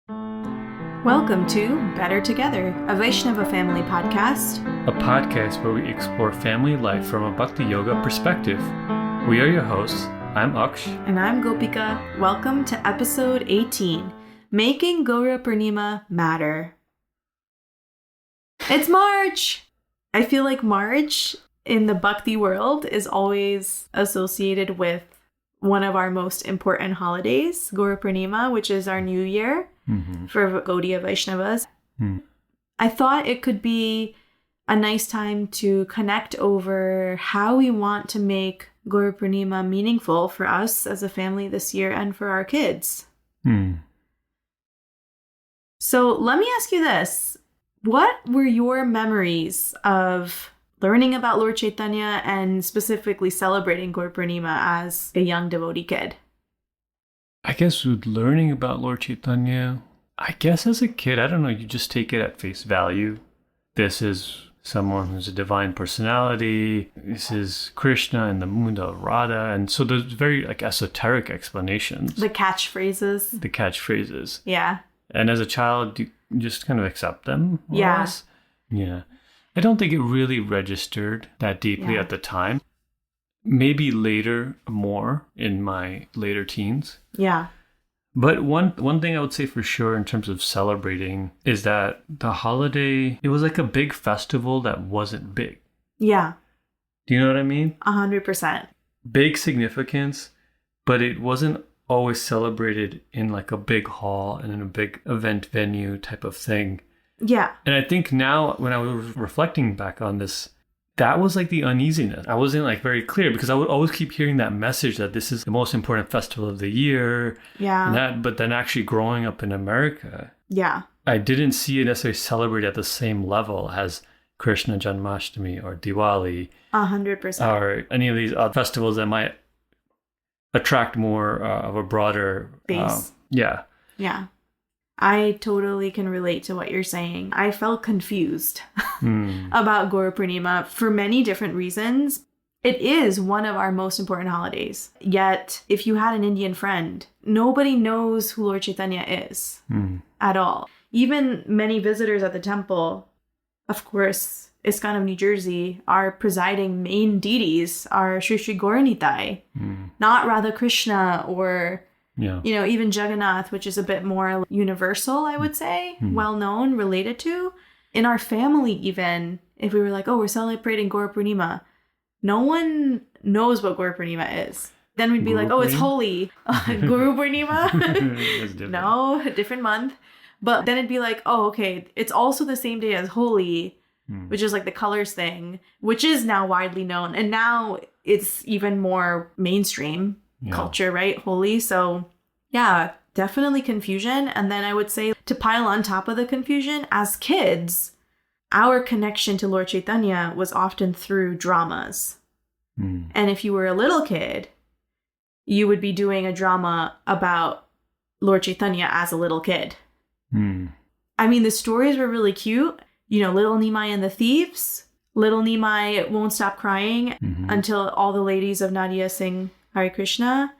Welcome to Better Together, a Vaishnava family podcast. A podcast where we explore family life from a Bhakti Yoga perspective. We are your hosts. I'm Aksh. And I'm Gopika. Welcome to episode 18, Making Gaura Purrnima Matter. It's March! I feel like March in the Bhakti world is always associated with one of our most important holidays, Gaura Purrnima, which is our new year for Gaudiya Vaishnavas. I thought it could be a nice time to connect over how we want to make Gaura Purrnima meaningful for us as a family this year and for our kids. So let me ask you this. What were your memories of learning about Lord Chaitanya and specifically celebrating Gaura Purrnima as a young devotee kid? I guess with learning about Lord Chaitanya, I guess as a kid, I don't know, you just take it at face value. This is someone who's a divine personality. This is Krishna in the mood of Radha. And so there's very esoteric explanations. The catchphrases. Yeah. And as a child, you just kind of accept them. Yeah. Yeah. I don't think it really registered that deeply at the time. Maybe later, more in my later teens. Yeah. But one thing I would say for sure in terms of celebrating is that the holiday, it was like a big festival that wasn't big. Yeah. Do you know what I mean? 100%. Big significance, but it wasn't always celebrated in like a big hall and in a big event venue type of thing. Yeah. And I think now when I was reflecting back on this, that was like the uneasiness. I wasn't like very clear because I would always keep hearing that message that this is the most important festival of the year. Yeah. But then actually growing up in America, yeah, I didn't see it necessarily celebrated at the same level as Krishna Janmashtami or Diwali. 100%. Or any of these other festivals that might attract more of a broader base. Yeah. I totally can relate to what you're saying. I felt confused about Gaura Purrnima for many different reasons. It is one of our most important holidays. Yet, if you had an Indian friend, nobody knows who Lord Chaitanya is at all. Even many visitors at the temple, of course, ISKCON of New Jersey, our presiding main deities are Sri Sri Gauranitai, not Radha Krishna or... even Jagannath, which is a bit more universal, I would say, well-known, related to. In our family, even, if we were like, oh, we're celebrating Gaura Purrnima, no one knows what Gaura Purrnima is. Then we'd be like, oh, it's holy. Guru Purnima? No, different month. But then it'd be like, oh, okay, it's also the same day as Holi, which is like the colors thing, which is now widely known. And now it's even more mainstream. Culture, right? Holy. So yeah, definitely confusion. And then I would say to pile on top of the confusion, as kids, our connection to Lord Chaitanya was often through dramas. And if you were a little kid, you would be doing a drama about Lord Chaitanya as a little kid. I mean, the stories were really cute. Little Nimai and the Thieves. Little Nimai won't stop crying until all the ladies of Nadia sing Hare Krishna.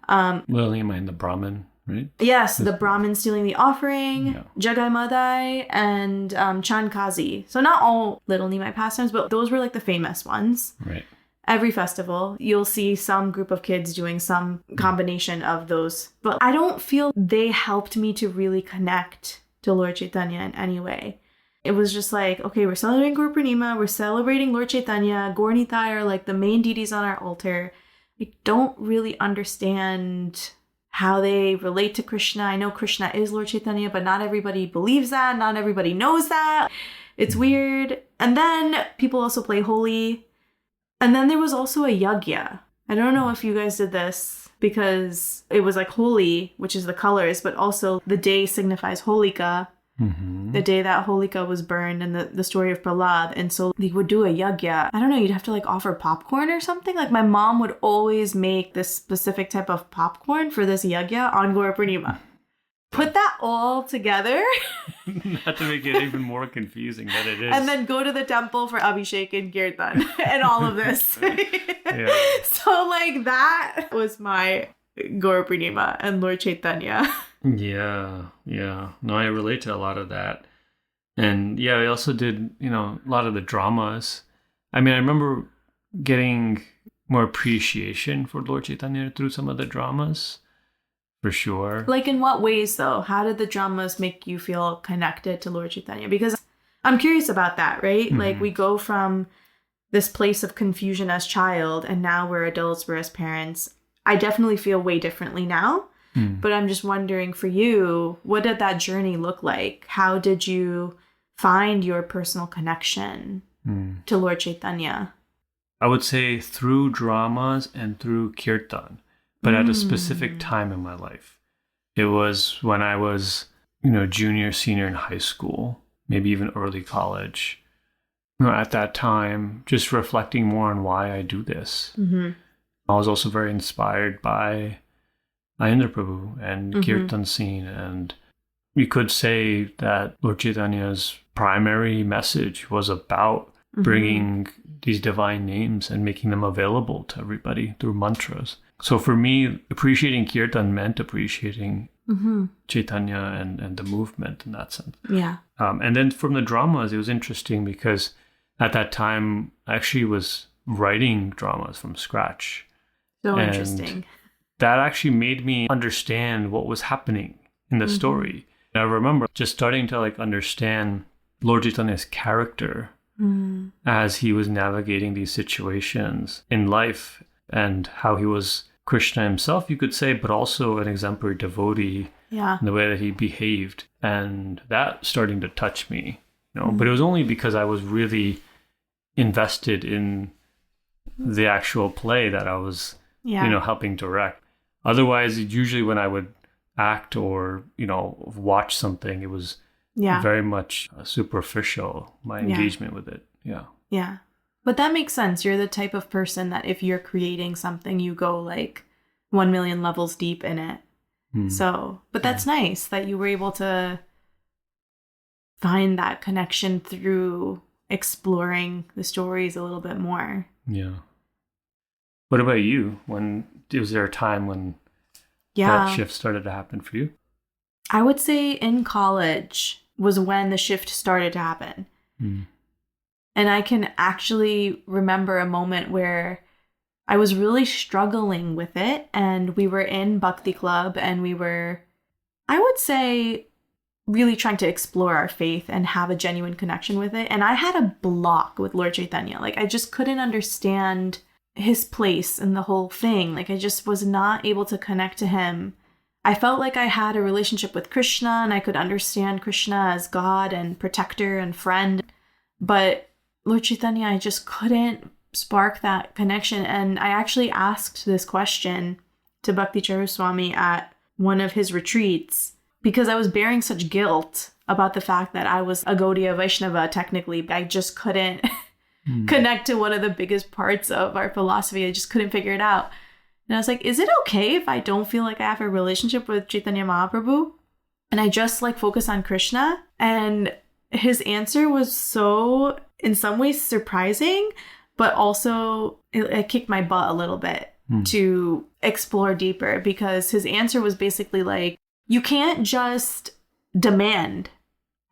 Little Nimai and the Brahmin, right? Yes, the Brahmin stealing the offering, Jagai Madai, and Chandkazi. So not all Little Nimai pastimes, but those were like the famous ones. Right. Every festival, you'll see some group of kids doing some combination of those. But I don't feel they helped me to really connect to Lord Chaitanya in any way. It was just like, okay, we're celebrating Gaura Purrnima, we're celebrating Lord Chaitanya, Gauranitai are like the main deities on our altar. I don't really understand how they relate to Krishna. I know Krishna is Lord Chaitanya, but not everybody believes that. Not everybody knows that. It's weird. And then people also play Holi. And then there was also a yagya. I don't know if you guys did this because it was like Holi, which is the colors, but also the day signifies Holika. The day that Holika was burned and the story of Prahlad. And so they would do a yagya. I don't know, you'd have to like offer popcorn or something. Like my mom would always make this specific type of popcorn for this yagya on Gaura Purrnima. Put that all together. Not to make it even more confusing than it is. And then go to the temple for Abhishek and Kirtan and all of this. So like that was my Gaura Purrnima and Lord Chaitanya. Yeah, yeah. No, I relate to a lot of that. And yeah, I also did, a lot of the dramas. I mean, I remember getting more appreciation for Lord Chaitanya through some of the dramas, for sure. Like, in what ways, though? How did the dramas make you feel connected to Lord Chaitanya? Because I'm curious about that, right? Mm-hmm. Like, we go from this place of confusion as child, and now we're adults, we're as parents. I definitely feel way differently now. But I'm just wondering, for you, what did that journey look like? How did you find your personal connection to Lord Chaitanya? I would say through dramas and through kirtan, but at a specific time in my life. It was when I was, junior, senior in high school, maybe even early college. At that time, just reflecting more on why I do this. Mm-hmm. I was also very inspired by Ayendra Prabhu and Kirtan scene, and we could say that Lord Chaitanya's primary message was about bringing these divine names and making them available to everybody through mantras. So for me, appreciating Kirtan meant appreciating Chaitanya and the movement in that sense. Yeah. And then from the dramas, it was interesting because at that time, I actually was writing dramas from scratch. So interesting. That actually made me understand what was happening in the story. And I remember just starting to understand Lord Chaitanya's character as he was navigating these situations in life, and how he was Krishna himself, you could say, but also an exemplary devotee in the way that he behaved. And that starting to touch me, but it was only because I was really invested in the actual play that I was, helping direct. Otherwise, usually when I would act or, watch something, it was very much superficial, my engagement with it. Yeah. Yeah. But that makes sense. You're the type of person that if you're creating something, you go 1 million levels deep in it. So, but that's nice that you were able to find that connection through exploring the stories a little bit more. Yeah. What about you? Was there a time when that shift started to happen for you? I would say in college was when the shift started to happen. And I can actually remember a moment where I was really struggling with it. And we were in Bhakti Club and we were, I would say, really trying to explore our faith and have a genuine connection with it. And I had a block with Lord Chaitanya. I just couldn't understand his place in the whole thing. I just was not able to connect to him. I felt like I had a relationship with Krishna and I could understand Krishna as God and protector and friend. But Lord Chaitanya, I just couldn't spark that connection. And I actually asked this question to Bhakti Swami at one of his retreats because I was bearing such guilt about the fact that I was a Gaudiya Vaishnava technically. I just couldn't connect to one of the biggest parts of our philosophy. I just couldn't figure it out. And I was like, is it okay if I don't feel like I have a relationship with Chaitanya Mahaprabhu? And I just focus on Krishna? And his answer was so, in some ways, surprising, but also it kicked my butt a little bit to explore deeper, because his answer was basically you can't just demand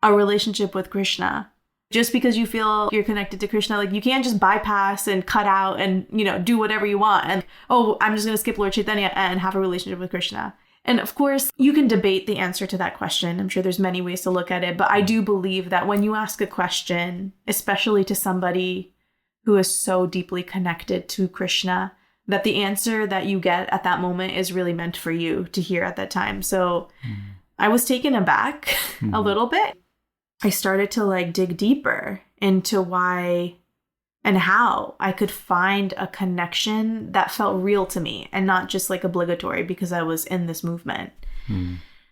a relationship with Krishna. Just because you feel you're connected to Krishna, you can't just bypass and cut out and, do whatever you want. And, I'm just going to skip Lord Chaitanya and have a relationship with Krishna. And of course, you can debate the answer to that question. I'm sure there's many ways to look at it. But I do believe that when you ask a question, especially to somebody who is so deeply connected to Krishna, that the answer that you get at that moment is really meant for you to hear at that time. So I was taken aback a little bit. I started to dig deeper into why and how I could find a connection that felt real to me and not just obligatory because I was in this movement.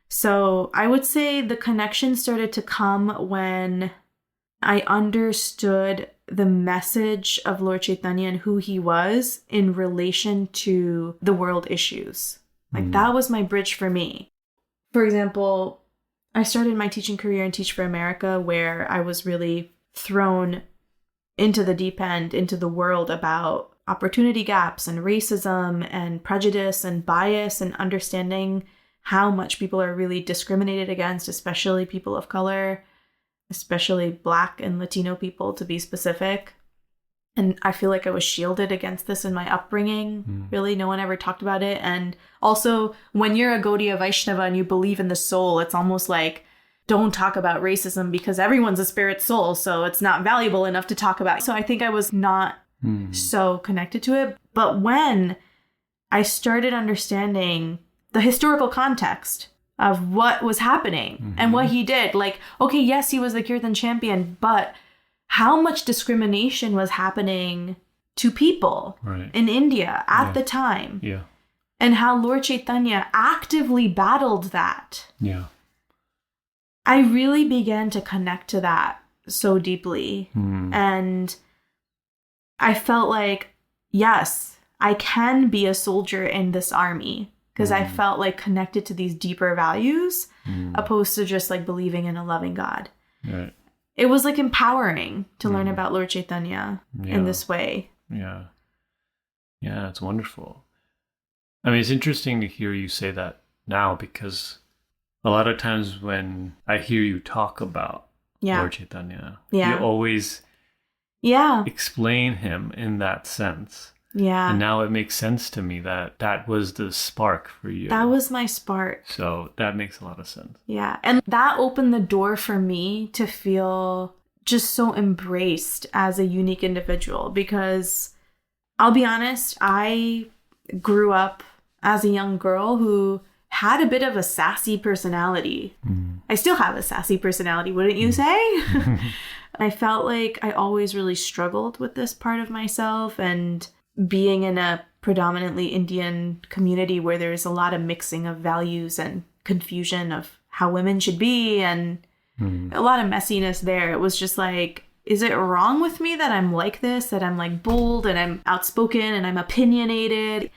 So I would say the connection started to come when I understood the message of Lord Chaitanya and who he was in relation to the world issues. That was my bridge for me. For example, I started my teaching career in Teach for America, where I was really thrown into the deep end, into the world about opportunity gaps and racism and prejudice and bias, and understanding how much people are really discriminated against, especially people of color, especially Black and Latino people, to be specific. And I feel like I was shielded against this in my upbringing. Really, no one ever talked about it. And also, when you're a Gaudiya Vaishnava and you believe in the soul, it's almost like, don't talk about racism because everyone's a spirit soul, so it's not valuable enough to talk about. So I think I was not so connected to it. But when I started understanding the historical context of what was happening and what he did, like, okay, yes, he was the Kirtan champion, but how much discrimination was happening to people in India at the time. Yeah. And how Lord Chaitanya actively battled that. Yeah. I really began to connect to that so deeply. And I felt like, yes, I can be a soldier in this army, because I felt like connected to these deeper values opposed to just like believing in a loving God. Right. It was like empowering to learn about Lord Chaitanya in this way. Yeah. Yeah, it's wonderful. I mean, it's interesting to hear you say that now, because a lot of times when I hear you talk about Lord Chaitanya, you always explain him in that sense. Yeah. And now it makes sense to me that that was the spark for you. That was my spark. So that makes a lot of sense. Yeah. And that opened the door for me to feel just so embraced as a unique individual, because I'll be honest, I grew up as a young girl who had a bit of a sassy personality. I still have a sassy personality, wouldn't you say? I felt like I always really struggled with this part of myself, and being in a predominantly Indian community where there's a lot of mixing of values and confusion of how women should be, and a lot of messiness there. It was just like, is it wrong with me that I'm like this, that I'm like bold and I'm outspoken and I'm opinionated?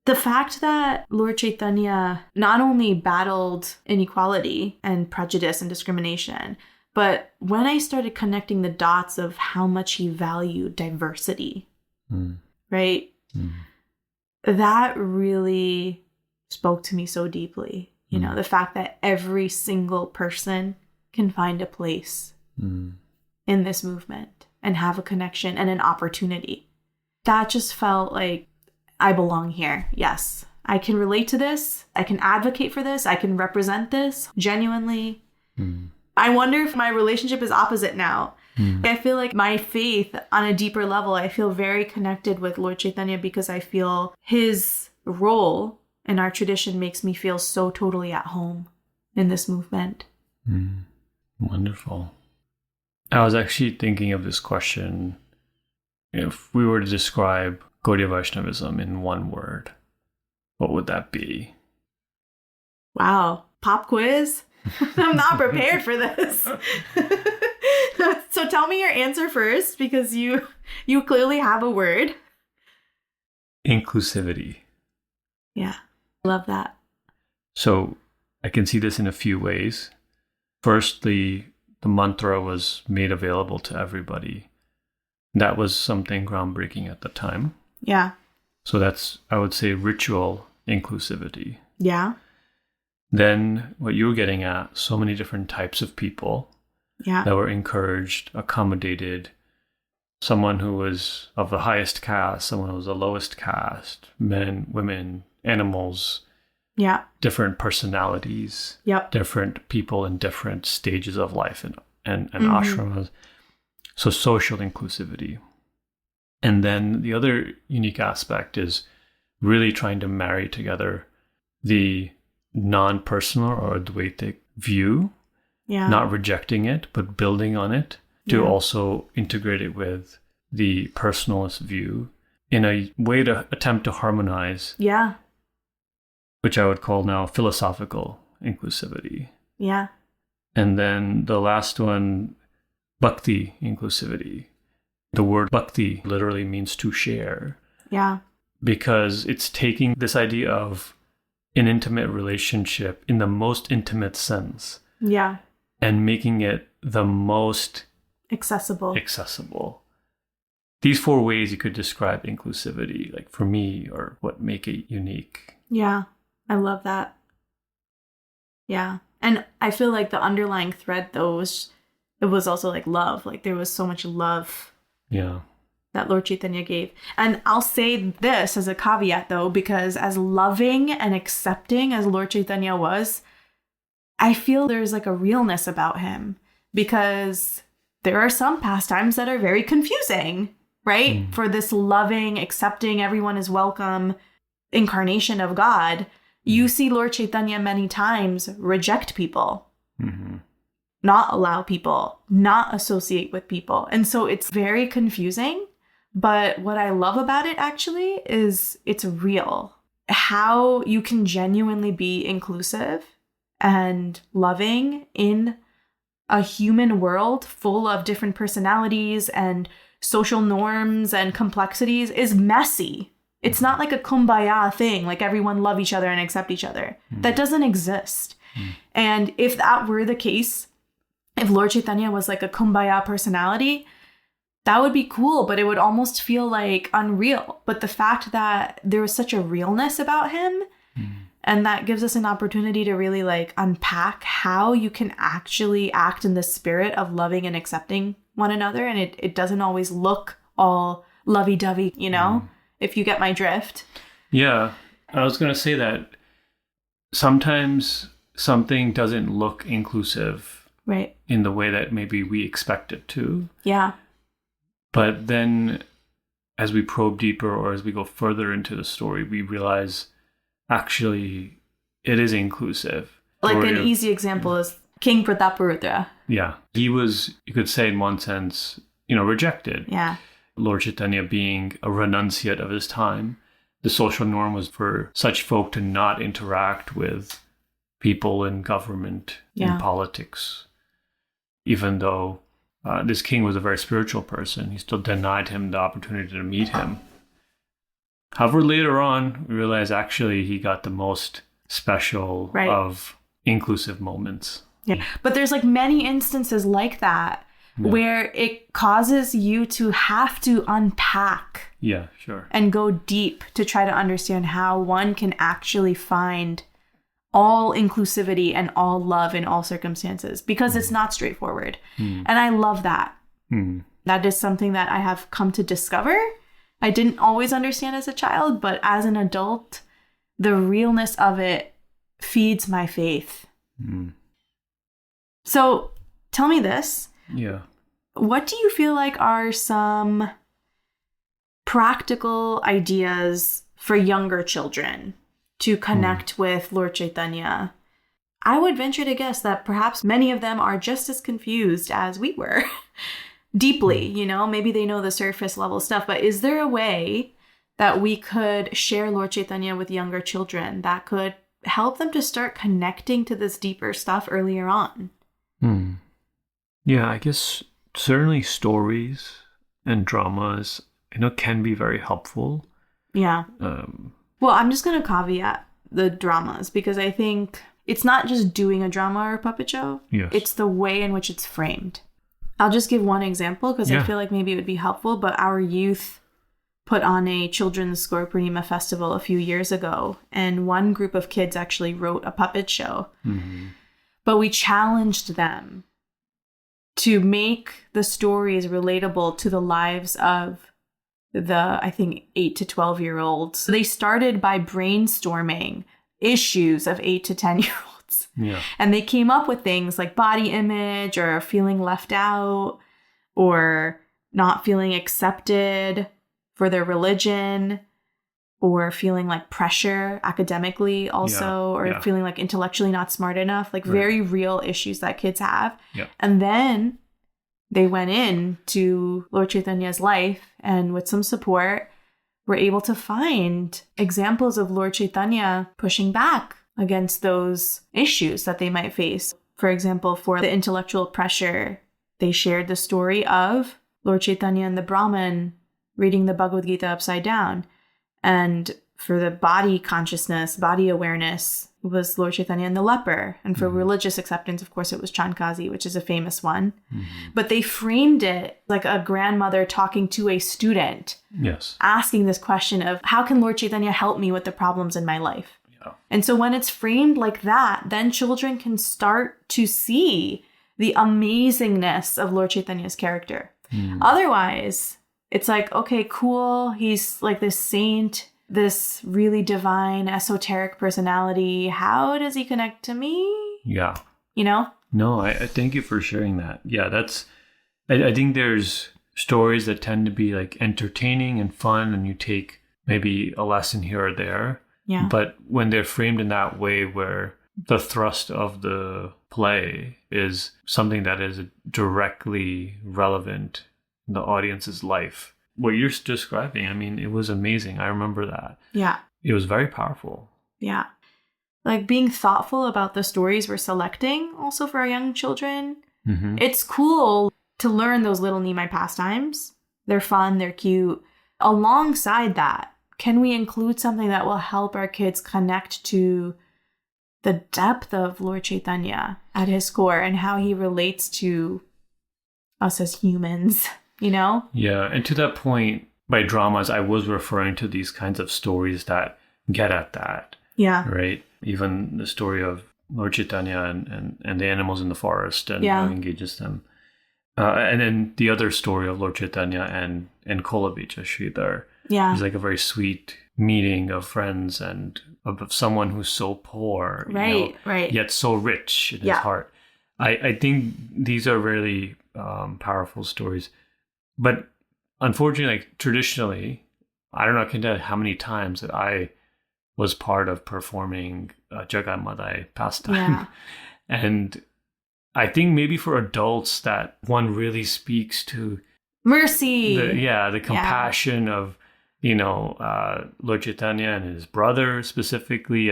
The fact that Lord Chaitanya not only battled inequality and prejudice and discrimination, but when I started connecting the dots of how much he valued diversity, right? That really spoke to me so deeply. You know, the fact that every single person can find a place in this movement and have a connection and an opportunity. That just felt like, I belong here. Yes, I can relate to this. I can advocate for this. I can represent this genuinely. I wonder if my relationship is opposite now. I feel like my faith on a deeper level, I feel very connected with Lord Chaitanya, because I feel his role in our tradition makes me feel so totally at home in this movement. Wonderful. I was actually thinking of this question. If we were to describe Gaudiya Vaishnavism in one word, what would that be? Wow. Pop quiz? I'm not prepared for this. So tell me your answer first, because you clearly have a word. Inclusivity. Yeah. Love that. So I can see this in a few ways. First, the mantra was made available to everybody. That was something groundbreaking at the time. Yeah. So that's, I would say, ritual inclusivity. Yeah. Then what you were getting at, so many different types of people that were encouraged, accommodated. Someone who was of the highest caste, someone who was the lowest caste, men, women, animals, different personalities, different people in different stages of life and ashramas. So social inclusivity. And then the other unique aspect is really trying to marry together the non-personal or Advaitic view, not rejecting it, but building on it, to also integrate it with the personalist view in a way to attempt to harmonize, which I would call now philosophical inclusivity. Yeah. And then the last one, bhakti inclusivity. The word bhakti literally means to share. Yeah. Because it's taking this idea of an intimate relationship in the most intimate sense. Yeah. And making it the most accessible. These 4 ways you could describe inclusivity, like for me, or what make it unique. Yeah. I love that. Yeah. And I feel like the underlying thread, though, it was also like love. Like there was so much love that Lord Chaitanya gave. And I'll say this as a caveat, though, because as loving and accepting as Lord Chaitanya was, I feel there's like a realness about him, because there are some pastimes that are very confusing, right? For this loving, accepting, everyone is welcome incarnation of God, you see Lord Chaitanya many times reject people, not allow people, not associate with people. And so it's very confusing. But what I love about it actually is it's real. How you can genuinely be inclusive and loving in a human world full of different personalities and social norms and complexities is messy. It's not like a kumbaya thing, like everyone love each other and accept each other. That doesn't exist. And if that were the case, if Lord Chaitanya was like a kumbaya personality, that would be cool, but it would almost feel like unreal. But the fact that there was such a realness about him, and that gives us an opportunity to really like unpack how you can actually act in the spirit of loving and accepting one another. And it doesn't always look all lovey-dovey, you know, if you get my drift. Yeah. I was going to say that sometimes something doesn't look inclusive in the way that maybe we expect it to. Yeah. But then as we probe deeper or as we go further into the story, we realize actually it is inclusive. Like an easy example is King Pratapurudra. Yeah. He was, you could say in one sense, rejected. Yeah. Lord Chaitanya being a renunciate of his time, the social norm was for such folk to not interact with people in government, in politics. Even though this king was a very spiritual person, he still denied him the opportunity to meet him. However, later on, we realize actually he got the most special of inclusive moments. Yeah. But there's like many instances like that where it causes you to have to unpack. Yeah, sure. And go deep to try to understand how one can actually find all inclusivity and all love in all circumstances, because it's not straightforward. And I love that. That is something that I have come to discover. I didn't always understand as a child, but as an adult, the realness of it feeds my faith. So tell me this. Yeah. What do you feel like are some practical ideas for younger children to connect with Lord Chaitanya? I would venture to guess that perhaps many of them are just as confused as we were. Deeply, maybe they know the surface level stuff, but is there a way that we could share Lord Chaitanya with younger children that could help them to start connecting to this deeper stuff earlier on? Yeah, I guess certainly stories and dramas, can be very helpful. Yeah. Well, I'm just going to caveat the dramas because I think it's not just doing a drama or a puppet show. Yes. It's the way in which it's framed. I'll just give one example because I feel like maybe it would be helpful, but our youth put on a children's Gaura Purrnima festival a few years ago, and one group of kids actually wrote a puppet show. But we challenged them to make the stories relatable to the lives of the, I think, 8 to 12-year-olds. So they started by brainstorming issues of 8 to 10-year-olds. Yeah. And they came up with things like body image or feeling left out or not feeling accepted for their religion or feeling like pressure academically also or feeling like intellectually not smart enough, like very real issues that kids have. Yeah. And then they went in to Lord Chaitanya's life and with some support were able to find examples of Lord Chaitanya pushing back against those issues that they might face. For example, for the intellectual pressure, they shared the story of Lord Chaitanya and the Brahmin reading the Bhagavad Gita upside down. And for the body consciousness, body awareness, it was Lord Chaitanya and the leper. And for religious acceptance, of course, it was Chandkazi, which is a famous one. But they framed it like a grandmother talking to a student. Yes. Asking this question of, how can Lord Chaitanya help me with the problems in my life? Yeah. And so when it's framed like that, then children can start to see the amazingness of Lord Chaitanya's character. Otherwise, it's like, okay, cool. He's like this saint, this really divine, esoteric personality. How does he connect to me? Yeah. You know? No, I thank you for sharing that. Yeah, I think there's stories that tend to be like entertaining and fun, and you take maybe a lesson here or there. Yeah. But when they're framed in that way where the thrust of the play is something that is directly relevant in the audience's life, what you're describing, I mean, it was amazing. I remember that. Yeah. It was very powerful. Yeah. Like being thoughtful about the stories we're selecting also for our young children. Mm-hmm. It's cool to learn those little Nimai pastimes. They're fun, they're cute. Alongside that, can we include something that will help our kids connect to the depth of Lord Chaitanya at his core and how he relates to us as humans, you know? Yeah, and to that point, by dramas, I was referring to these kinds of stories that get at that. Yeah. Right? Even the story of Lord Chaitanya and the animals in the forest and how he engages them. And then the other story of Lord Chaitanya and Kolabicha Sridhar. Yeah. It's like a very sweet meeting of friends and of someone who's so poor, right, right, yet so rich in his heart. I think these are really powerful stories. But unfortunately, like traditionally, I don't know, I can tell you how many times that I was part of performing Jagat Madai pastime. Yeah. And I think maybe for adults that one really speaks to mercy. The compassion of, Lord Chaitanya and his brother specifically.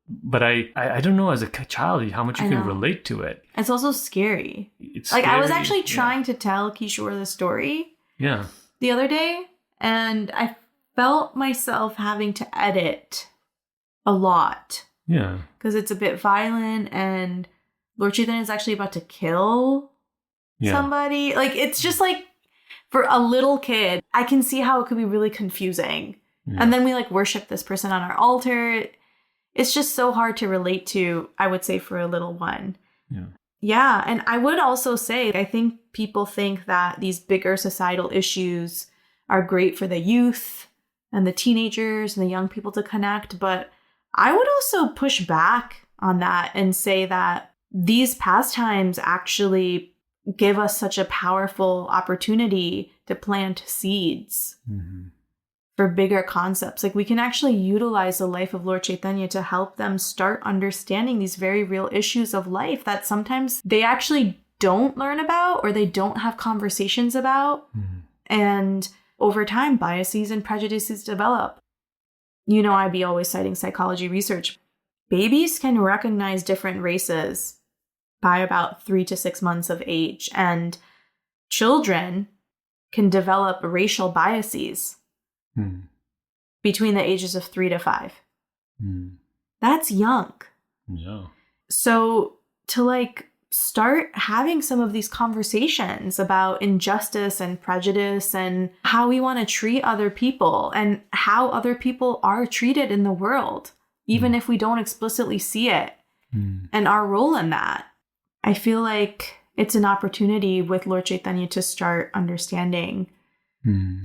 But I don't know as a child how much you can relate to it. It's also scary. It's like scary. I was actually trying to tell Kishore the story the other day, and I felt myself having to edit a lot. Yeah. Because it's a bit violent and Lord Chaitanya is actually about to kill somebody. Like, it's just like, for a little kid, I can see how it could be really confusing. Yeah. And then we like worship this person on our altar. It's just so hard to relate to, I would say, for a little one. Yeah. Yeah. And I would also say, I think people think that these bigger societal issues are great for the youth and the teenagers and the young people to connect. But I would also push back on that and say that these pastimes actually give us such a powerful opportunity to plant seeds for bigger concepts. Like, we can actually utilize the life of Lord Chaitanya to help them start understanding these very real issues of life that sometimes they actually don't learn about or they don't have conversations about. And over time, biases and prejudices develop. I'd be always citing psychology research. Babies can recognize different races by about 3 to 6 months of age, and children can develop racial biases between the ages of 3 to 5. That's young. Yeah. So to start having some of these conversations about injustice and prejudice and how we want to treat other people and how other people are treated in the world, even if we don't explicitly see it, and our role in that. I feel like it's an opportunity with Lord Chaitanya to start understanding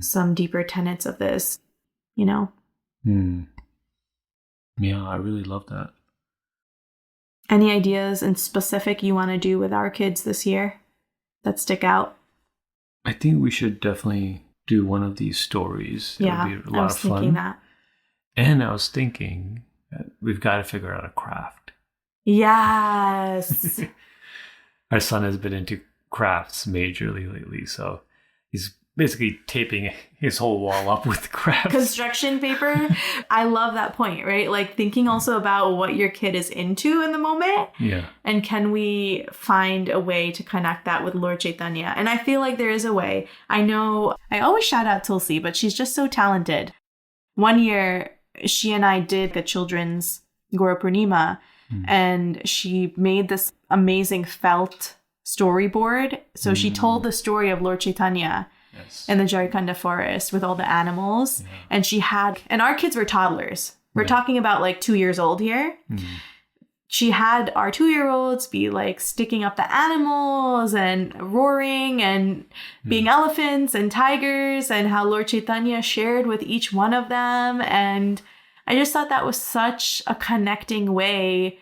some deeper tenets of this, Yeah, I really love that. Any ideas in specific you want to do with our kids this year that stick out? I think we should definitely do one of these stories. It would be a lot of fun. Thinking that. And I was thinking that we've got to figure out a craft. Yes. Our son has been into crafts majorly lately, so he's basically taping his whole wall up with crafts. Construction paper. I love that point, right? Like thinking also about what your kid is into in the moment. Yeah. And can we find a way to connect that with Lord Chaitanya? And I feel like there is a way. I know I always shout out Tulsi, but she's just so talented. One year, she and I did a children's Gaura Purrnima, and she made this amazing felt storyboard. So she told the story of Lord Chaitanya in the Jharkhand forest with all the animals. Yeah. And and our kids were toddlers. We're talking about like 2 years old here. She had our 2-year-olds be like sticking up the animals and roaring and being elephants and tigers, and how Lord Chaitanya shared with each one of them. And I just thought that was such a connecting way,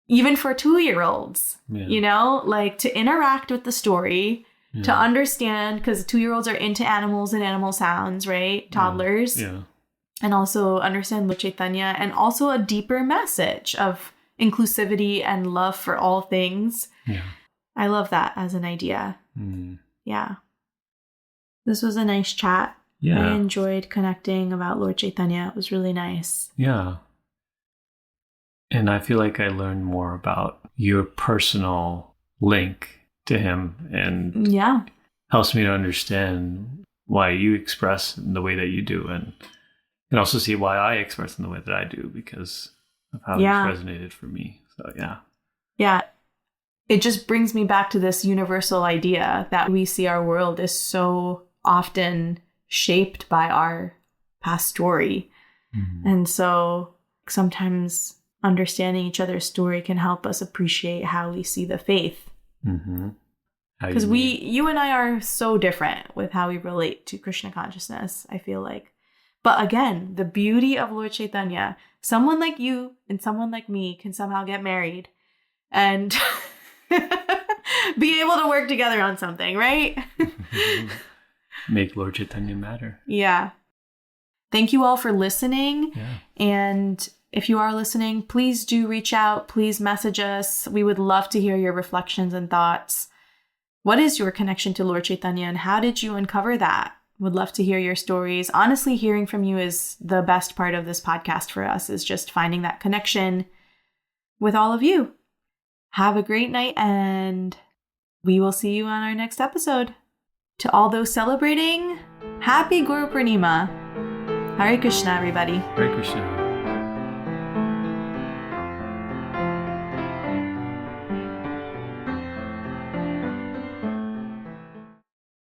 even for 2-year-olds, you know, like to interact with the story, to understand, because 2-year-olds are into animals and animal sounds, right? Toddlers. And also understand Lord Chaitanya, and also a deeper message of inclusivity and love for all things. I love that as an idea. Yeah. This was a nice chat. I enjoyed connecting about Lord Chaitanya. It was really nice. Yeah. And I feel like I learned more about your personal link to him, and helps me to understand why you express in the way that you do, and can also see why I express in the way that I do, because of how it's resonated for me. So yeah. It just brings me back to this universal idea that we see our world is so often shaped by our past story. And so sometimes understanding each other's story can help us appreciate how we see the faith. Because you and I are so different with how we relate to Krishna consciousness, I feel like. But again, the beauty of Lord Chaitanya, someone like you and someone like me can somehow get married and be able to work together on something, right? Make Lord Chaitanya matter. Yeah. Thank you all for listening. And if you are listening, please do reach out. Please message us. We would love to hear your reflections and thoughts. What is your connection to Lord Chaitanya, and how did you uncover that? Would love to hear your stories. Honestly, hearing from you is the best part of this podcast for us, is just finding that connection with all of you. Have a great night, and we will see you on our next episode. To all those celebrating, happy Gaura Purrnima. Hare Krishna, everybody. Hare Krishna.